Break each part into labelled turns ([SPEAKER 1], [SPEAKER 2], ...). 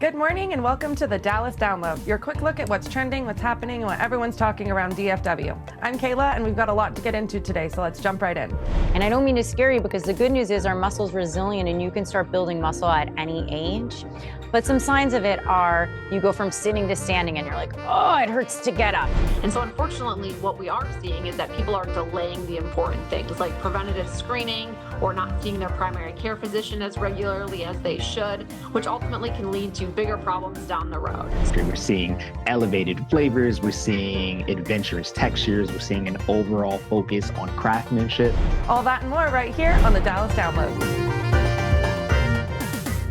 [SPEAKER 1] Good morning and welcome to the Dallas Download, your quick look at what's trending, what's happening, and what everyone's talking around DFW. I'm Kayla, and we've got a lot to get into today, so let's jump right in.
[SPEAKER 2] And I don't mean to scare you, because the good news is our muscle's resilient and you can start building muscle at any age. But some signs of it are you go from sitting to standing and you're like, oh, it hurts to get up.
[SPEAKER 3] And so unfortunately, what we are seeing is that people are delaying the important things like preventative screening or not seeing their primary care physician as regularly as they should, which ultimately can lead to bigger problems down the road.
[SPEAKER 4] We're seeing elevated flavors, we're seeing adventurous textures, we're seeing an overall focus on craftsmanship.
[SPEAKER 1] All that and more right here on the Dallas Download.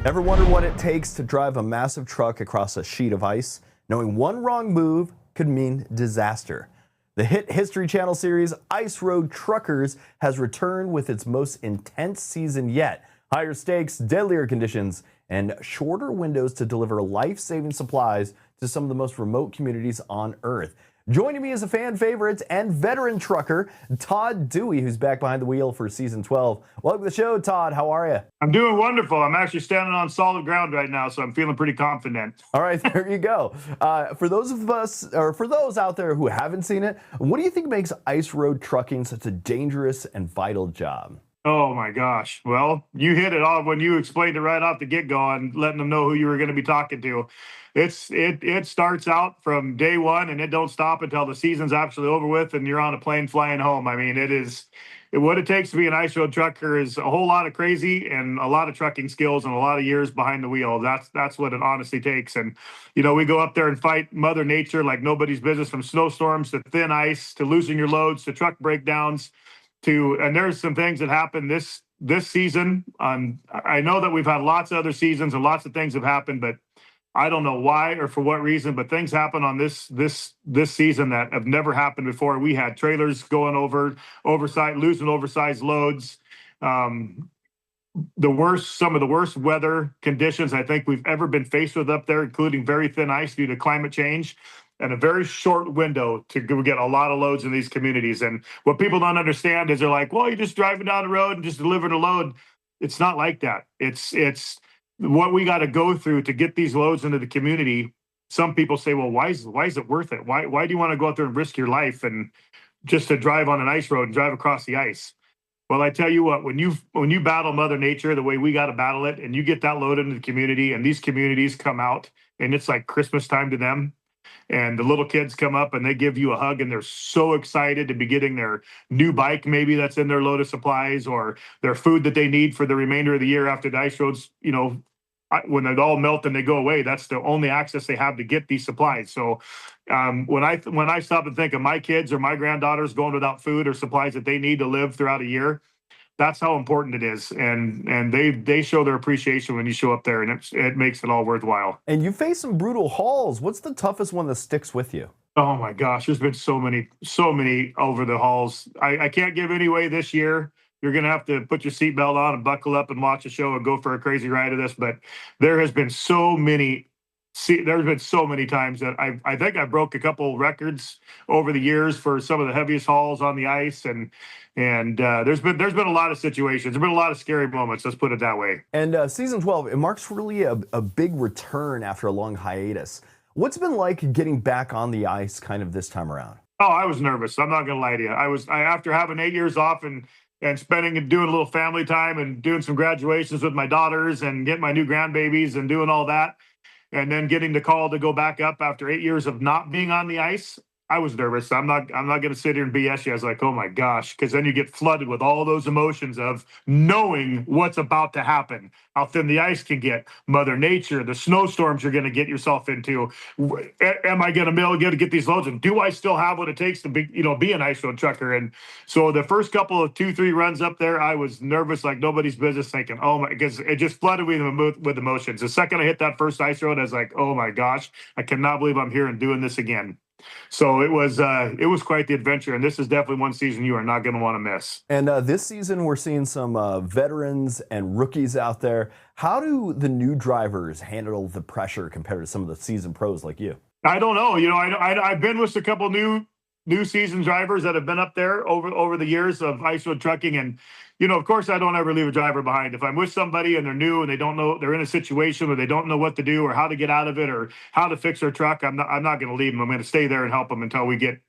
[SPEAKER 5] Ever wonder what it takes to drive a massive truck across a sheet of ice? Knowing one wrong move could mean disaster. The hit History Channel series Ice Road Truckers has returned with its most intense season yet. Higher stakes, deadlier conditions, and shorter windows to deliver life-saving supplies to some of the most remote communities on Earth. Joining me is a fan favorite and veteran trucker, Todd Dewey, who's back behind the wheel for season 12. Welcome to the show, Todd. How are you?
[SPEAKER 6] I'm doing wonderful. I'm actually standing on solid ground right now, so I'm feeling pretty confident.
[SPEAKER 5] All right, there you go. For those of us, or for those out there who haven't seen it, what do you think makes ice road trucking such a dangerous and vital job?
[SPEAKER 6] Oh my gosh. Well, you hit it all when you explained it right off the get-go and letting them know who you were going to be talking to. It starts out from day one and it don't stop until the season's actually over with and you're on a plane flying home. I mean, what it takes to be an ice road trucker is a whole lot of crazy and a lot of trucking skills and a lot of years behind the wheel. That's what it honestly takes. And, you know, we go up there and fight Mother Nature like nobody's business, from snowstorms to thin ice to losing your loads to truck breakdowns and there's some things that happened this season. I know that we've had lots of other seasons and lots of things have happened, but I don't know why or for what reason, but things happen on this season that have never happened before. We had trailers going losing oversized loads. Some of the worst weather conditions I think we've ever been faced with up there, including very thin ice due to climate change, and a very short window to go get a lot of loads in these communities. And what people don't understand is they're like, well, you're just driving down the road and just delivering a load. It's not like that. It's what we got to go through to get these loads into the community. Some people say, well, why is it worth it? Why do you want to go out there and risk your life and just to drive on an ice road and drive across the ice? Well, I tell you what, when you battle Mother Nature the way we got to battle it, and you get that load into the community and these communities come out and it's like Christmas time to them, and the little kids come up and they give you a hug and they're so excited to be getting their new bike, maybe that's in their load of supplies, or their food that they need for the remainder of the year after the ice roads, you know, when they all melt and they go away, that's the only access they have to get these supplies. So when I stop and think of my kids or my granddaughters going without food or supplies that they need to live throughout a year, that's how important it is. And they show their appreciation when you show up there, and it makes it all worthwhile.
[SPEAKER 5] And you face some brutal hauls. What's the toughest one that sticks with you?
[SPEAKER 6] Oh my gosh, there's been so many over the hauls. I can't give any away this year. You're going to have to put your seatbelt on and buckle up and watch a show and go for a crazy ride of this. But there's been so many times that I think I broke a couple records over the years for some of the heaviest hauls on the ice. And there's been a lot of situations. There's been a lot of scary moments. Let's put it that way.
[SPEAKER 5] And season 12, it marks really a big return after a long hiatus. What's it been like getting back on the ice kind of this time around?
[SPEAKER 6] Oh, I was nervous. I'm not going to lie to you. After having 8 years off and spending and doing a little family time and doing some graduations with my daughters and getting my new grandbabies and doing all that, and then getting the call to go back up after 8 years of not being on the ice, I was nervous. I'm not going to sit here and BS you. I was like, oh my gosh, because then you get flooded with all those emotions of knowing what's about to happen, how thin the ice can get, Mother Nature, the snowstorms you're going to get yourself into. Am I going to be able to get these loads? And do I still have what it takes to be an ice road trucker? And so the first couple of 2-3 runs up there, I was nervous like nobody's business, thinking, oh my, because it just flooded me with emotions. The second I hit that first ice road, I was like, oh my gosh, I cannot believe I'm here and doing this again. So it was quite the adventure, and this is definitely one season you are not going to want to miss.
[SPEAKER 5] And this season, we're seeing some veterans and rookies out there. How do the new drivers handle the pressure compared to some of the seasoned pros like you?
[SPEAKER 6] I don't know. You know, I've been with a couple new new season drivers that have been up there over the years of ice road trucking. And, of course, I don't ever leave a driver behind. If I'm with somebody and they're new and they don't know, they're in a situation where they don't know what to do or how to get out of it or how to fix their truck, I'm not going to leave them. I'm going to stay there and help them until we get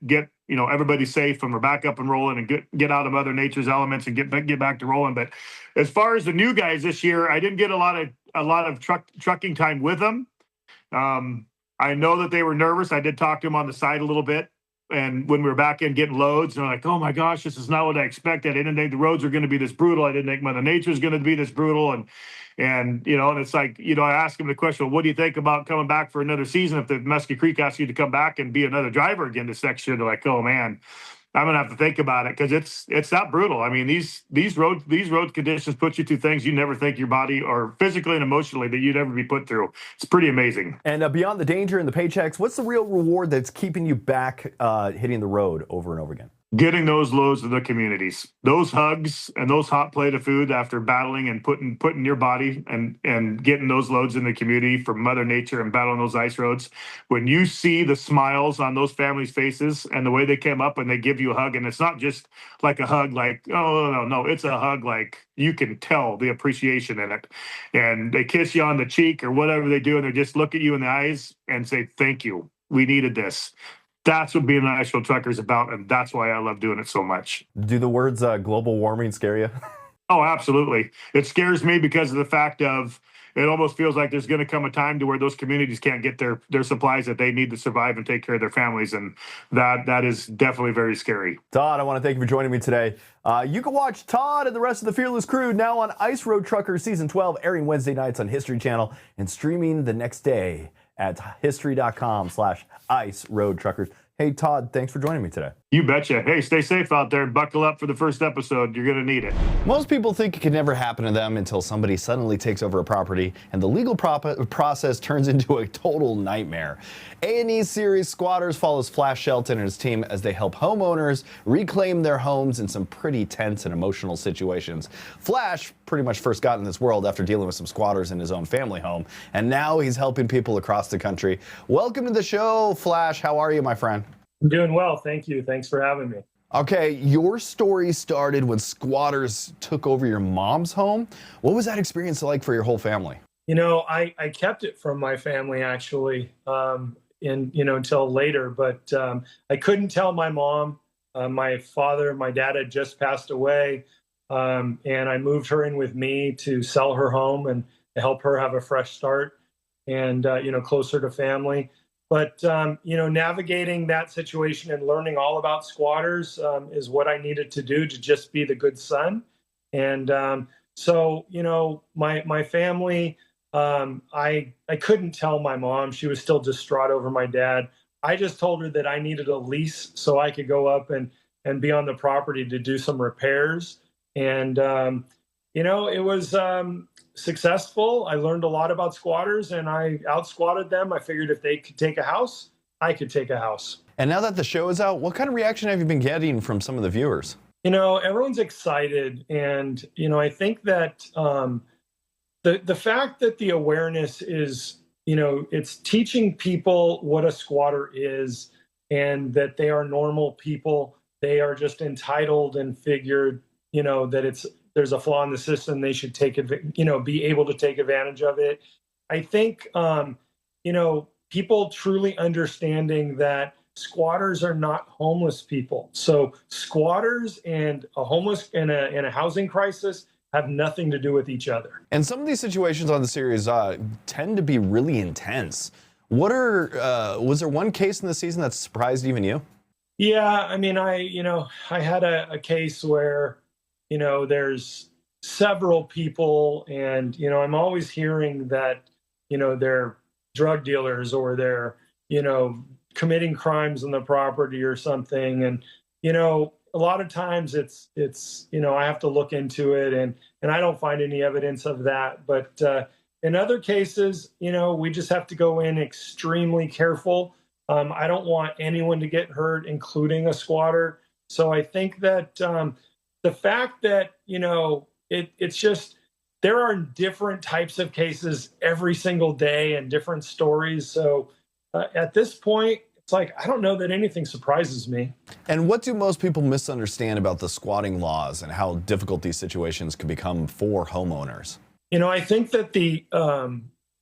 [SPEAKER 6] everybody safe and we're back up and rolling and get out of Mother Nature's elements and get back to rolling. But as far as the new guys this year, I didn't get a lot of trucking time with them. I know that they were nervous. I did talk to them on the side a little bit. And when we were back in getting loads, they're like, oh my gosh, this is not what I expected. I didn't think the roads are going to be this brutal. I didn't think Mother Nature is going to be this brutal. And it's like, I asked them the question, well, what do you think about coming back for another season? If the Muskie Creek asks you to come back and be another driver again this next year, they're like, oh man, I'm going to have to think about it because it's that brutal. I mean, these road conditions put you through things you never think your body or physically and emotionally that you'd ever be put through. It's pretty amazing.
[SPEAKER 5] And beyond the danger and the paychecks, what's the real reward that's keeping you back hitting the road over and over again?
[SPEAKER 6] Getting those loads to the communities, those hugs and those hot plate of food after battling and putting your body and getting those loads in the community from Mother Nature and battling those ice roads. When you see the smiles on those families' faces and the way they came up and they give you a hug, and it's not just like a hug like, oh, no, it's a hug like you can tell the appreciation in it. And they kiss you on the cheek or whatever they do, and they just look at you in the eyes and say, thank you. We needed this. That's what being an ice road trucker is about, and that's why I love doing it so much.
[SPEAKER 5] Do the words global warming scare you?
[SPEAKER 6] Oh, absolutely. It scares me because of the fact of it almost feels like there's going to come a time to where those communities can't get their supplies that they need to survive and take care of their families, and that is definitely very scary.
[SPEAKER 5] Todd, I want to thank you for joining me today. You can watch Todd and the rest of the Fearless crew now on Ice Road Truckers Season 12, airing Wednesday nights on History Channel and streaming the next day at history.com/Ice Road Truckers. Hey, Todd, thanks for joining me today.
[SPEAKER 6] You betcha. Hey, stay safe out there and buckle up for the first episode. You're going to need it.
[SPEAKER 5] Most people think it could never happen to them until somebody suddenly takes over a property and the legal process turns into a total nightmare. A&E's series Squatters follows Flash Shelton and his team as they help homeowners reclaim their homes in some pretty tense and emotional situations. Flash pretty much first got in this world after dealing with some squatters in his own family home, and now he's helping people across the country. Welcome to the show, Flash. How are you, my friend?
[SPEAKER 7] I'm doing well, thank you. Thanks for having me.
[SPEAKER 5] Okay, your story started when squatters took over your mom's home. What was that experience like for your whole family?
[SPEAKER 7] I kept it from my family actually, until later, but I couldn't tell my mom. My dad had just passed away, and I moved her in with me to sell her home and to help her have a fresh start and, closer to family. But, navigating that situation and learning all about squatters is what I needed to do to just be the good son. And my family, I couldn't tell my mom. She was still distraught over my dad. I just told her that I needed a lease so I could go up and be on the property to do some repairs. And, it was successful. I learned a lot about squatters and I out-squatted them. I figured if they could take a house, I could take a house.
[SPEAKER 5] And now that the show is out, what kind of reaction have you been getting from some of the viewers?
[SPEAKER 7] Everyone's excited. And, I think that the fact that the awareness is, it's teaching people what a squatter is and that they are normal people. They are just entitled and figured, that there's a flaw in the system. They should be able to take advantage of it. I think, people truly understanding that squatters are not homeless people. So squatters and a homeless in a housing crisis have nothing to do with each other.
[SPEAKER 5] And some of these situations on the series tend to be really intense. Was there one case in the season that surprised even you?
[SPEAKER 7] Yeah, I had a case where, there's several people and, I'm always hearing that, they're drug dealers or they're, committing crimes on the property or something. And, a lot of times it's I have to look into it and I don't find any evidence of that. But in other cases, we just have to go in extremely careful. I don't want anyone to get hurt, including a squatter. So I think that the fact that, it's just there are different types of cases every single day and different stories. So at this point, it's like, I don't know that anything surprises me.
[SPEAKER 5] And what do most people misunderstand about the squatting laws and how difficult these situations can become for homeowners?
[SPEAKER 7] I think that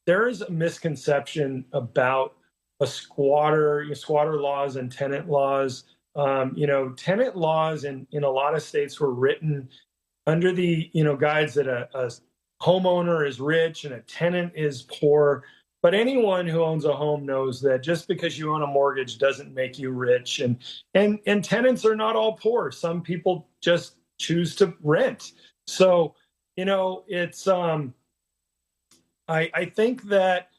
[SPEAKER 7] there is a misconception about squatter laws and tenant laws. Tenant laws in a lot of states were written under the, guides that a homeowner is rich and a tenant is poor. But anyone who owns a home knows that just because you own a mortgage doesn't make you rich. And tenants are not all poor. Some people just choose to rent. So, it's I think that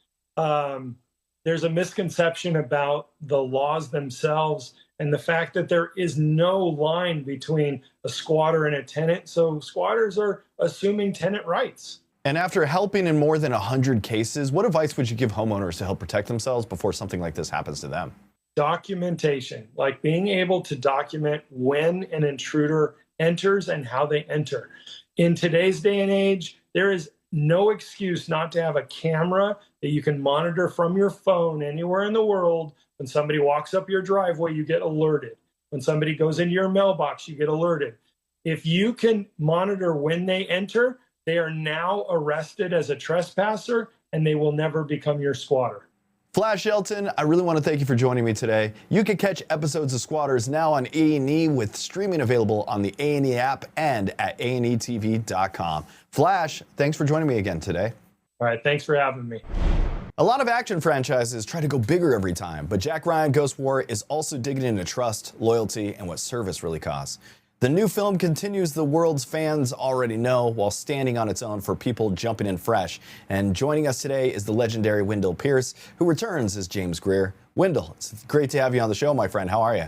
[SPEAKER 7] there's a misconception about the laws themselves and the fact that there is no line between a squatter and a tenant. So squatters are assuming tenant rights.
[SPEAKER 5] And after helping in more than 100 cases, what advice would you give homeowners to help protect themselves before something like this happens to them?
[SPEAKER 7] Documentation, like being able to document when an intruder enters and how they enter. In today's day and age, there is no excuse not to have a camera that you can monitor from your phone anywhere in the world. When somebody walks up your driveway, you get alerted. When somebody goes into your mailbox, you get alerted. If you can monitor when they enter, they are now arrested as a trespasser and they will never become your squatter.
[SPEAKER 5] Flash Shelton, I really want to thank you for joining me today. You can catch episodes of Squatters now on E&E with streaming available on the A&E app and at anetv.com. Flash, thanks for joining me again today.
[SPEAKER 7] All right, thanks for having me.
[SPEAKER 5] A lot of action franchises try to go bigger every time, but Jack Ryan Ghost War is also digging into trust, loyalty, and what service really costs. The new film continues the world's fans already know while standing on its own for people jumping in fresh. And joining us today is the legendary Wendell Pierce, who returns as James Greer. Wendell, it's great to have you on the show, my friend. How are you?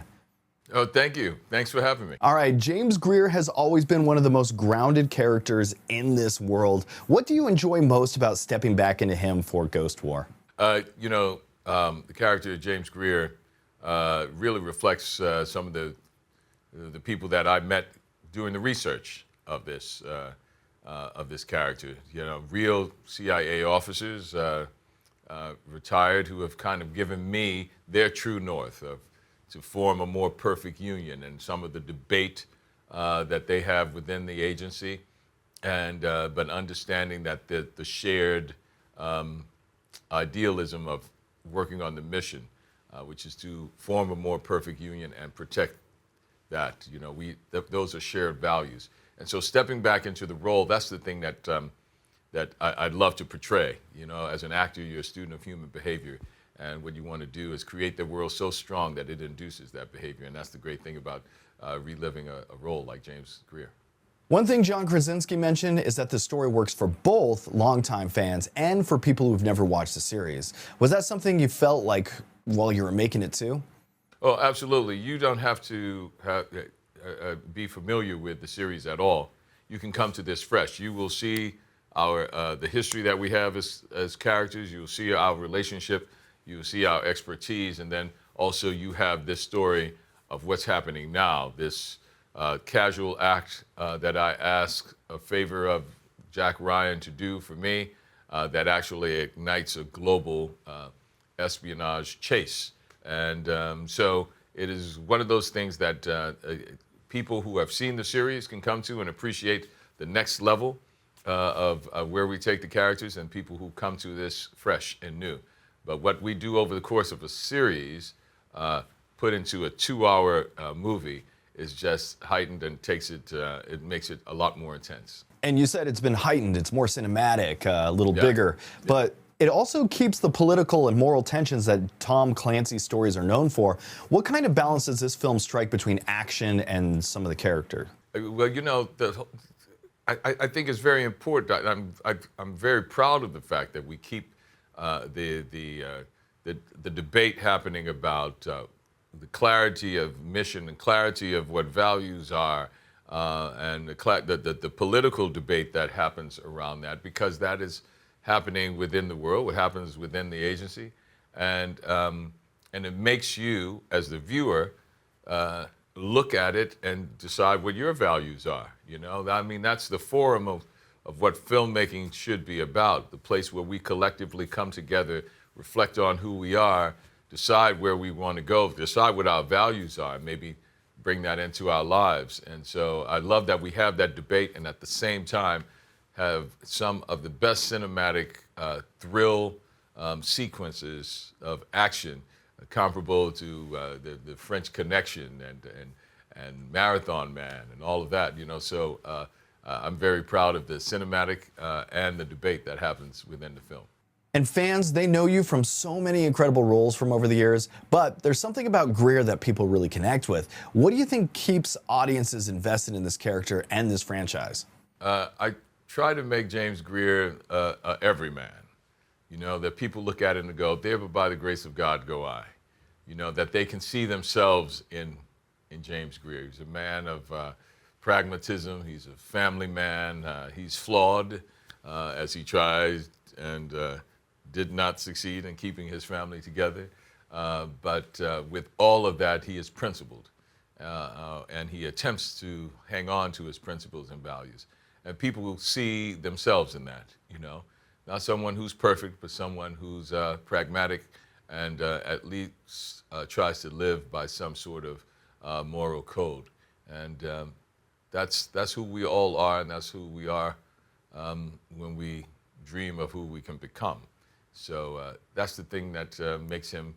[SPEAKER 8] Oh, thank you. Thanks for having me.
[SPEAKER 5] All right, James Greer has always been one of the most grounded characters in this world. What do you enjoy most about stepping back into him for Ghost War?
[SPEAKER 8] The character of James Greer really reflects some of the people that I met doing the research of this character. Real CIA officers, retired, who have kind of given me their true north to form a more perfect union, and some of the debate that they have within the agency, and but understanding that the shared idealism of working on the mission, which is to form a more perfect union and protect that. Those are shared values. And so stepping back into the role, that's the thing that I'd love to portray. As an actor, you're a student of human behavior. And what you want to do is create the world so strong that it induces that behavior. And that's the great thing about reliving a role like James Greer.
[SPEAKER 5] One thing John Krasinski mentioned is that the story works for both longtime fans and for people who've never watched the series. Was that something you felt like while you were making it too?
[SPEAKER 8] Oh, absolutely. You don't have to be familiar with the series at all. You can come to this fresh. You will see the history that we have as characters. You will see our relationship. You will see our expertise. And then also you have this story of what's happening now, this casual act that I ask a favor of Jack Ryan to do for me that actually ignites a global espionage chase. And so it is one of those things that people who have seen the series can come to and appreciate the next level of where we take the characters, and people who come to this fresh and new. But what we do over the course of a series, put into a 2-hour movie, is just heightened and it makes it a lot more intense.
[SPEAKER 5] And you said it's been heightened, it's more cinematic, a little bigger, but it also keeps the political and moral tensions that Tom Clancy's stories are known for. What kind of balance does this film strike between action and some of the character?
[SPEAKER 8] Well, I think it's very important. I'm very proud of the fact that we keep the debate happening about the clarity of mission and clarity of what values are, and the political debate that happens around that, because that is happening within the world, what happens within the agency, and it makes you, as the viewer, look at it and decide what your values are. That's the forum of what filmmaking should be about, the place where we collectively come together, reflect on who we are, decide where we want to go, decide what our values are, maybe bring that into our lives. And so I love that we have that debate, and at the same time have some of the best cinematic thrill sequences of action comparable to the French Connection and Marathon Man and all of that. So I'm very proud of the cinematic and the debate that happens within the film.
[SPEAKER 5] And fans, they know you from so many incredible roles from over the years, but there's something about Greer that people really connect with. What do you think keeps audiences invested in this character and this franchise?
[SPEAKER 8] I try to make James Greer a everyman. That people look at it and go, there but by the grace of God go I. That they can see themselves in James Greer. He's a man of pragmatism. He's a family man. He's flawed as he tries and did not succeed in keeping his family together. But with all of that, he is principled. And he attempts to hang on to his principles and values. And people will see themselves in that, Not someone who's perfect, but someone who's pragmatic and at least tries to live by some sort of moral code. And that's who we all are, and that's who we are when we dream of who we can become. So that's the thing that makes him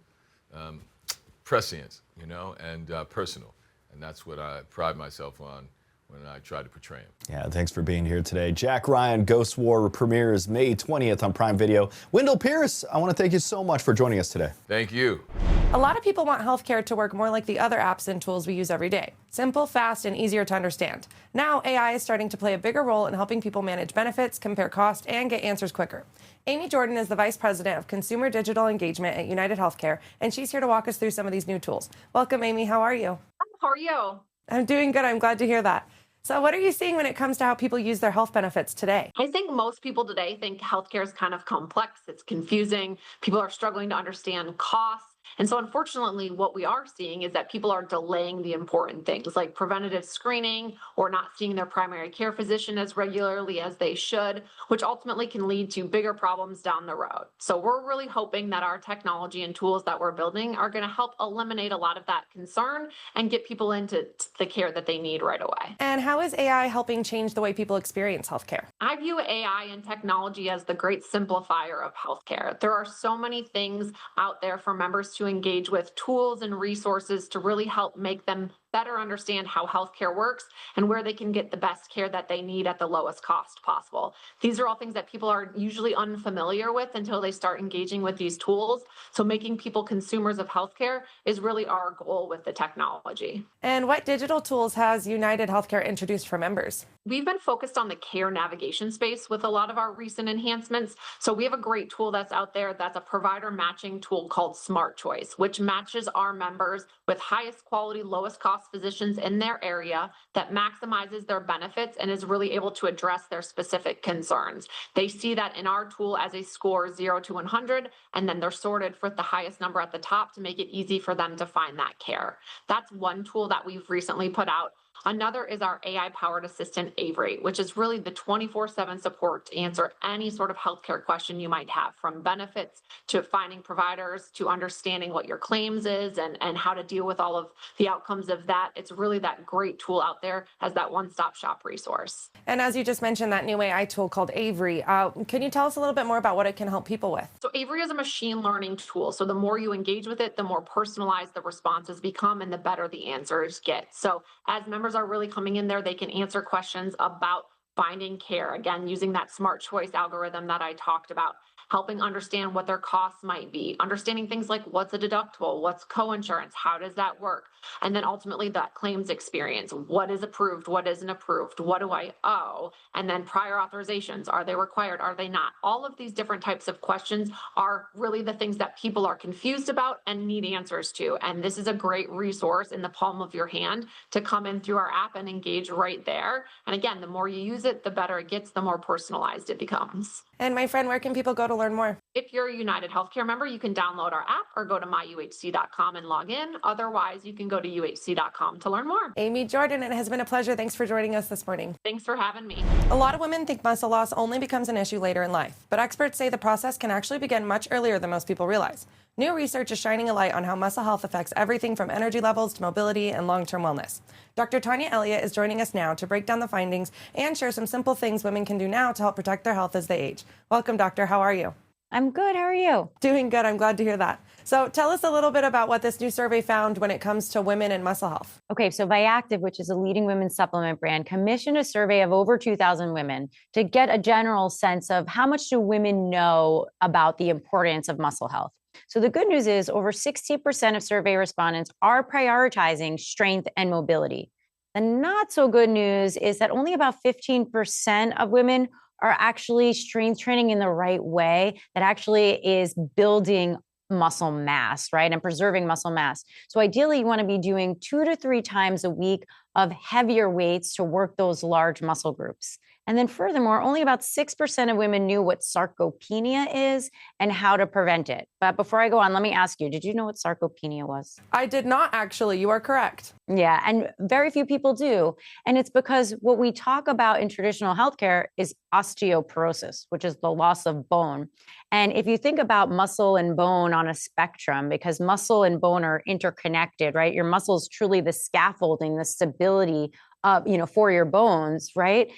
[SPEAKER 8] prescient, and personal. And that's what I pride myself on when I try to portray him.
[SPEAKER 5] Yeah, thanks for being here today. Jack Ryan, Ghost War premieres May 20th on Prime Video. Wendell Pierce, I want to thank you so much for joining us today.
[SPEAKER 8] Thank you.
[SPEAKER 1] A lot of people want healthcare to work more like the other apps and tools we use every day. Simple, fast, and easier to understand. Now, AI is starting to play a bigger role in helping people manage benefits, compare costs, and get answers quicker. Amy Jordan is the Vice President of Consumer Digital Engagement at United Healthcare, and she's here to walk us through some of these new tools. Welcome, Amy. How are you?
[SPEAKER 3] How are you?
[SPEAKER 1] I'm doing good. I'm glad to hear that. So what are you seeing when it comes to how people use their health benefits today?
[SPEAKER 3] I think most people today think healthcare is kind of complex. It's confusing. People are struggling to understand costs. And so unfortunately, what we are seeing is that people are delaying the important things like preventative screening or not seeing their primary care physician as regularly as they should, which ultimately can lead to bigger problems down the road. So we're really hoping that our technology and tools that we're building are going to help eliminate a lot of that concern and get people into the care that they need right away.
[SPEAKER 1] And how is AI helping change the way people experience healthcare?
[SPEAKER 3] I view AI and technology as the great simplifier of healthcare. There are so many things out there for members to engage with, tools and resources to really help make them better understand how healthcare works and where they can get the best care that they need at the lowest cost possible. These are all things that people are usually unfamiliar with until they start engaging with these tools. So making people consumers of healthcare is really our goal with the technology.
[SPEAKER 1] And what digital tools has United Healthcare introduced for members?
[SPEAKER 3] We've been focused on the care navigation space with a lot of our recent enhancements. So we have a great tool that's out there that's a provider matching tool called Smart Choice, which matches our members with highest quality, lowest cost physicians in their area that maximizes their benefits and is really able to address their specific concerns. They see that in our tool as a score 0 to 100, and then they're sorted for the highest number at the top to make it easy for them to find that care. That's one tool that we've recently put out. Another is our AI-powered assistant, Avery, which is really the 24/7 support to answer any sort of healthcare question you might have, from benefits to finding providers to understanding what your claims is and how to deal with all of the outcomes of that. It's really that great tool out there as that one-stop shop resource.
[SPEAKER 1] And as you just mentioned, that new AI tool called Avery, can you tell us a little bit more about what it can help people with?
[SPEAKER 3] So Avery is a machine learning tool. So the more you engage with it, the more personalized the responses become and the better the answers get. So as members are really coming in there, they can answer questions about finding care, again, using that Smart Choice algorithm that I talked about, helping understand what their costs might be, understanding things like what's a deductible, what's coinsurance, how does that work? And then ultimately that claims experience, what is approved, what isn't approved, what do I owe? And then prior authorizations, are they required, are they not? All of these different types of questions are really the things that people are confused about and need answers to. And this is a great resource in the palm of your hand to come in through our app and engage right there. And again, the more you use it, the better it gets, the more personalized it becomes.
[SPEAKER 1] And my friend, where can people go to learn more?
[SPEAKER 3] If you're a United Healthcare member, you can download our app or go to myuhc.com and log in. Otherwise, you can go to uhc.com to learn more.
[SPEAKER 1] Amy Jordan, it has been a pleasure. Thanks for joining us this morning.
[SPEAKER 3] Thanks for having me.
[SPEAKER 1] A lot of women think muscle loss only becomes an issue later in life, but experts say the process can actually begin much earlier than most people realize. New research is shining a light on how muscle health affects everything from energy levels to mobility and long-term wellness. Dr. Tania Elliott is joining us now to break down the findings and share some simple things women can do now to help protect their health as they age. Welcome, doctor. How are you?
[SPEAKER 2] I'm good. How are you?
[SPEAKER 1] Doing good. I'm glad to hear that. So tell us a little bit about what this new survey found when it comes to women and muscle health.
[SPEAKER 2] Okay, so Viactive, which is a leading women's supplement brand, commissioned a survey of over 2,000 women to get a general sense of how much do women know about the importance of muscle health. So the good news is over 60% of survey respondents are prioritizing strength and mobility. The not so good news is that only about 15% of women are actually strength training in the right way that actually is building muscle mass, right? And preserving muscle mass. So ideally, you want to be doing 2 to 3 times a week of heavier weights to work those large muscle groups. And then furthermore, only about 6% of women knew what sarcopenia is and how to prevent it. But before I go on, let me ask you, did you know what sarcopenia was?
[SPEAKER 1] I did not actually. You are correct.
[SPEAKER 2] Yeah, and very few people do. And it's because what we talk about in traditional healthcare is osteoporosis, which is the loss of bone. And if you think about muscle and bone on a spectrum, because muscle and bone are interconnected, right? Your muscle is truly the scaffolding, the stability of, for your bones, right?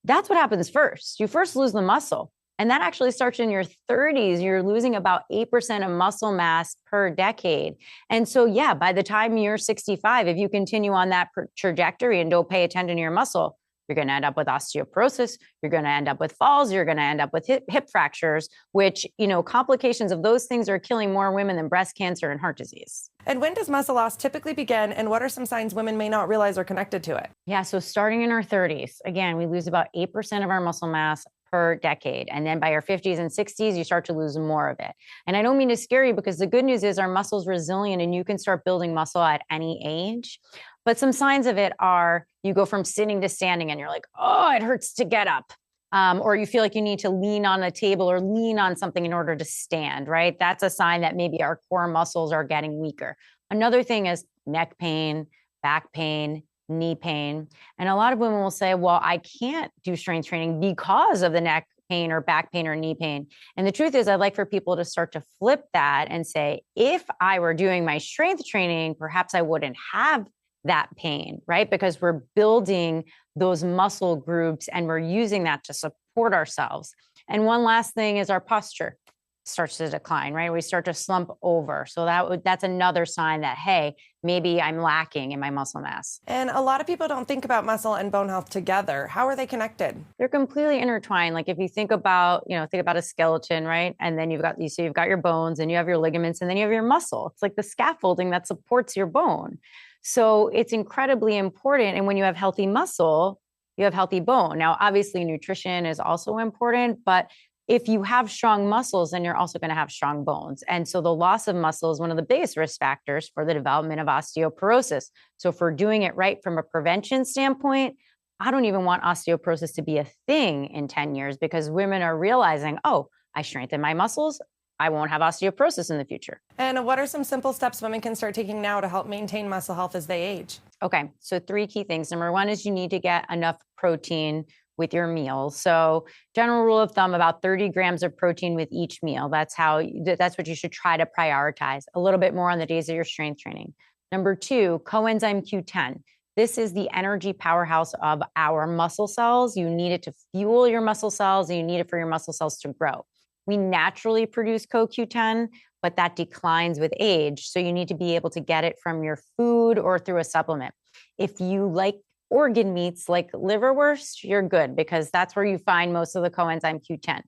[SPEAKER 2] That's what happens first. You first lose the muscle. And that actually starts in your 30s. You're losing about 8% of muscle mass per decade. And so, yeah, by the time you're 65, if you continue on that trajectory and don't pay attention to your muscle, you're going to end up with osteoporosis. You're going to end up with falls. You're going to end up with hip fractures, which, complications of those things are killing more women than breast cancer and heart disease.
[SPEAKER 1] And when does muscle loss typically begin? And what are some signs women may not realize are connected to it?
[SPEAKER 2] Yeah, so starting in our 30s, again, we lose about 8% of our muscle mass per decade. And then by our 50s and 60s, you start to lose more of it. And I don't mean to scare you because the good news is our muscle's resilient and you can start building muscle at any age. But some signs of it are you go from sitting to standing and you're like, oh, it hurts to get up. Or you feel like you need to lean on a table or lean on something in order to stand, right? That's a sign that maybe our core muscles are getting weaker. Another thing is neck pain, back pain, knee pain. And a lot of women will say, well, I can't do strength training because of the neck pain or back pain or knee pain. And the truth is, I'd like for people to start to flip that and say, if I were doing my strength training, perhaps I wouldn't have that pain, right? Because we're building those muscle groups and we're using that to support ourselves. And one last thing is our posture starts to decline, right? We start to slump over. So that's another sign that, hey, maybe I'm lacking in my muscle mass.
[SPEAKER 1] And a lot of people don't think about muscle and bone health together. How are they connected?
[SPEAKER 2] They're completely intertwined. Like if you think about a skeleton, right? And then you've got your bones and you have your ligaments and then you have your muscle. It's like the scaffolding that supports your bone. So it's incredibly important. And when you have healthy muscle, you have healthy bone. Now, obviously, nutrition is also important, but if you have strong muscles, then you're also going to have strong bones. And so the loss of muscle is one of the biggest risk factors for the development of osteoporosis. So if we're doing it right from a prevention standpoint, I don't even want osteoporosis to be a thing in 10 years because women are realizing, oh, I strengthen my muscles, I won't have osteoporosis in the future.
[SPEAKER 1] And what are some simple steps women can start taking now to help maintain muscle health as they age?
[SPEAKER 2] Okay, so 3 key things. Number 1 is you need to get enough protein with your meals. So general rule of thumb, about 30 grams of protein with each meal. That's what you should try to prioritize. A little bit more on the days of your strength training. Number 2, coenzyme Q10. This is the energy powerhouse of our muscle cells. You need it to fuel your muscle cells and you need it for your muscle cells to grow. We naturally produce CoQ10, but that declines with age. So you need to be able to get it from your food or through a supplement. If you like organ meats like liverwurst, you're good because that's where you find most of the coenzyme Q10.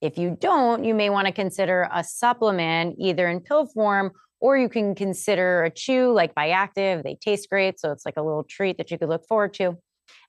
[SPEAKER 2] If you don't, you may want to consider a supplement either in pill form or you can consider a chew like Viactive. They taste great. So it's like a little treat that you could look forward to.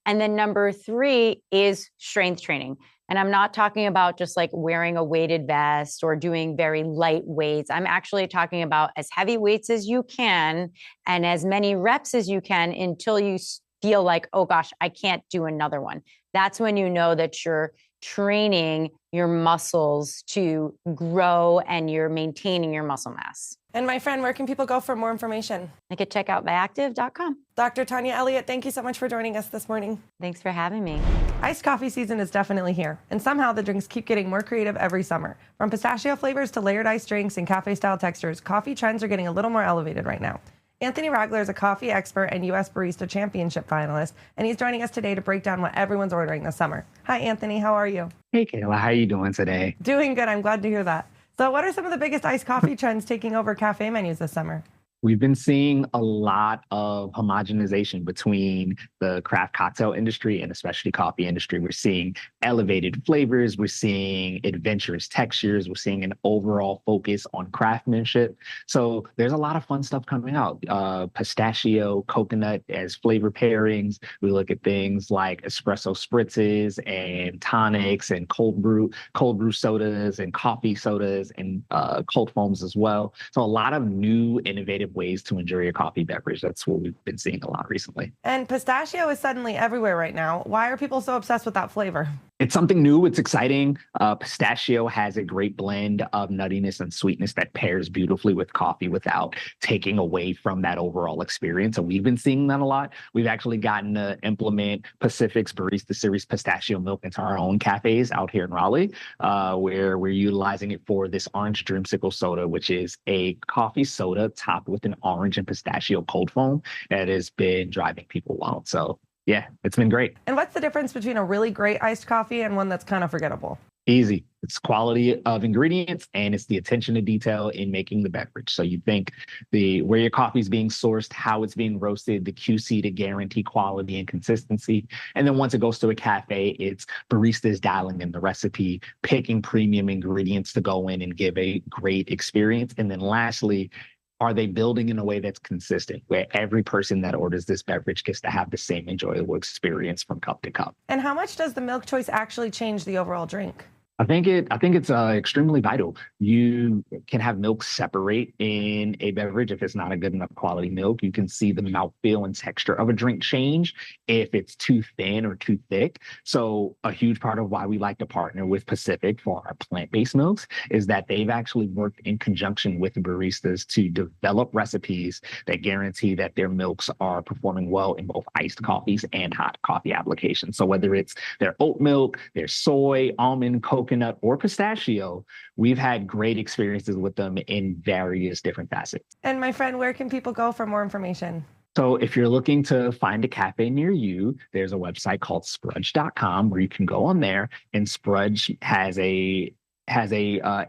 [SPEAKER 2] And then number 3 is strength training. And I'm not talking about just like wearing a weighted vest or doing very light weights. I'm actually talking about as heavy weights as you can and as many reps as you can until you feel like, oh gosh, I can't do another one. That's when you know that you're training your muscles to grow and you're maintaining your muscle mass.
[SPEAKER 1] And my friend, where can people go for more information?
[SPEAKER 2] I could check out myactive.com.
[SPEAKER 1] Dr. Tania Elliott, thank you so much for joining us this morning.
[SPEAKER 2] Thanks for having me.
[SPEAKER 1] Iced coffee season is definitely here, and somehow the drinks keep getting more creative every summer. From pistachio flavors to layered iced drinks and cafe-style textures, coffee trends are getting a little more elevated right now. Anthony Ragler is a coffee expert and U.S. Barista Championship finalist, and he's joining us today to break down what everyone's ordering this summer. Hi, Anthony. How are you?
[SPEAKER 4] Hey, Kayla. How are you doing today?
[SPEAKER 1] Doing good. I'm glad to hear that. So what are some of the biggest iced coffee trends taking over cafe menus this summer?
[SPEAKER 4] We've been seeing a lot of homogenization between the craft cocktail industry and especially coffee industry. We're seeing elevated flavors. We're seeing adventurous textures. We're seeing an overall focus on craftsmanship. So there's a lot of fun stuff coming out. Pistachio, coconut as flavor pairings. We look at things like espresso spritzes and tonics and cold brew sodas and coffee sodas and cold foams as well. So a lot of new innovative ways to enjoy your coffee beverage. That's what we've been seeing a lot recently.
[SPEAKER 1] And pistachio is suddenly everywhere right now. Why are people so obsessed with that flavor?
[SPEAKER 4] It's something new. It's exciting. Pistachio has a great blend of nuttiness and sweetness that pairs beautifully with coffee without taking away from that overall experience. And we've been seeing that a lot. We've actually gotten to implement Pacific's Barista Series pistachio milk into our own cafes out here in Raleigh, where we're utilizing it for this orange dreamsicle soda, which is a coffee soda topped with an orange and pistachio cold foam that has been driving people wild. So yeah, it's been great.
[SPEAKER 1] And what's the difference between a really great iced coffee and one that's kind of forgettable?
[SPEAKER 4] Easy. It's quality of ingredients and it's the attention to detail in making the beverage. So you think where your coffee is being sourced, how it's being roasted, the QC to guarantee quality and consistency. And then once it goes to a cafe, it's baristas dialing in the recipe, picking premium ingredients to go in and give a great experience. And then lastly, are they building in a way that's consistent, where every person that orders this beverage gets to have the same enjoyable experience from cup to cup?
[SPEAKER 1] And how much does the milk choice actually change the overall drink?
[SPEAKER 4] I think it's extremely vital. You can have milk separate in a beverage if it's not a good enough quality milk. You can see the mouthfeel and texture of a drink change if it's too thin or too thick. So a huge part of why we like to partner with Pacific for our plant-based milks is that they've actually worked in conjunction with baristas to develop recipes that guarantee that their milks are performing well in both iced coffees and hot coffee applications. So whether it's their oat milk, their soy, almond, coconut, or pistachio, we've had great experiences with them in various different facets.
[SPEAKER 1] And my friend, where can people go for more information?
[SPEAKER 4] So if you're looking to find a cafe near you, there's a website called sprudge.com where you can go on there, and Sprudge has a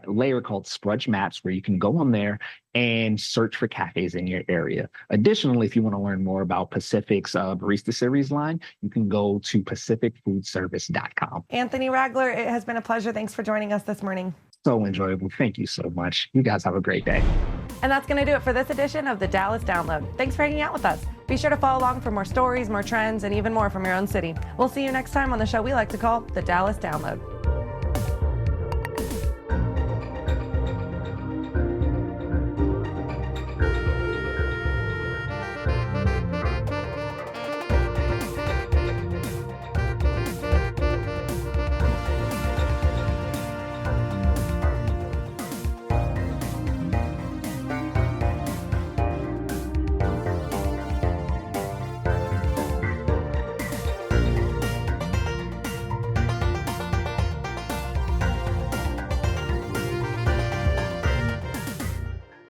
[SPEAKER 4] layer called Sprudge Maps where you can go on there and search for cafes in your area. Additionally, if you want to learn more about Pacific's Barista Series line, you can go to pacificfoodservice.com.
[SPEAKER 1] Anthony Ragler, it has been a pleasure. Thanks for joining us this morning.
[SPEAKER 4] So enjoyable. Thank you so much. You guys have a great day.
[SPEAKER 1] And that's going to do it for this edition of the Dallas Download. Thanks for hanging out with us. Be sure to follow along for more stories, more trends, and even more from your own city. We'll see you next time on the show we like to call the Dallas Download.